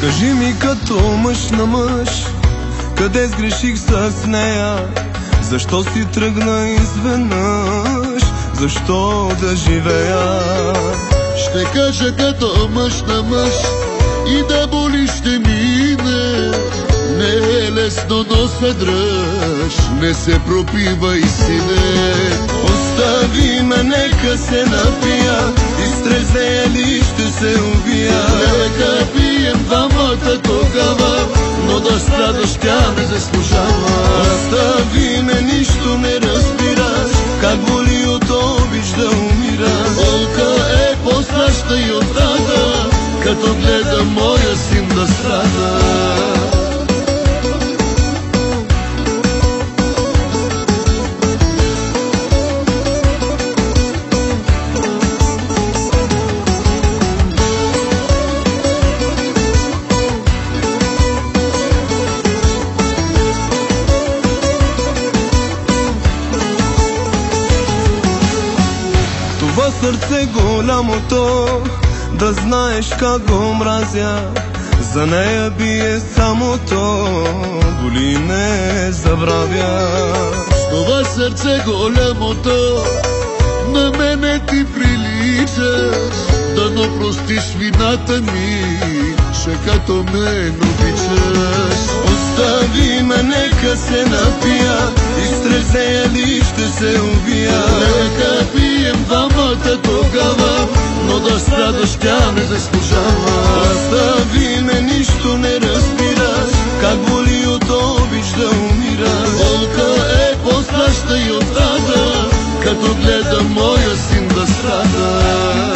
Кажи ми като мъж на мъж, къде сгреших с нея? Защо си тръгна изведнъж? Защо да живея? Ще кажа като мъж на мъж, и да боли ще мине. Не е лесно, но се дръж, не се пропивай, сине. Остави ме, нека се напия, изтрезнея ли ще се убия. Нека пием двамата тогава, но да страдаш тя не заслужава. Остави ме, нищо не разбираш, как боли от обич да умираш. Болка е по-страшна и от тата, като гледа моя син да страда. Това сърце голямото, да знаеш как го мразя. За нея бие само то, боли не забравя. С това сърце голямото, на мене ти приличаш. Да но простиш вината ми, че като мен обичаш. Остави ме, нека се напия, изтрезнея ли ще се убия. Нека пием двамата тогава, но да страдаш тя не заслужава. Остави ме, нищо не разбираш, как боли от обич да умираш. Болка е по-страшна и от тата, като гледа моя син да страда.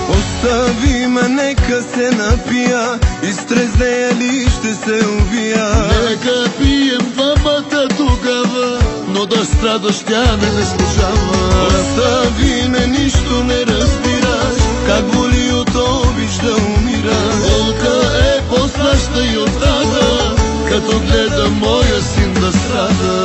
Остави ме, нека се напия, изтрезнея ли ще се убия. Нека пием двамата тогава, но да страдаш тя не заслужава. Остави ме, нищо не разбираш, как боли от обич да умираш. Болка е по-страшна и от тата, като гледа моя син да страда.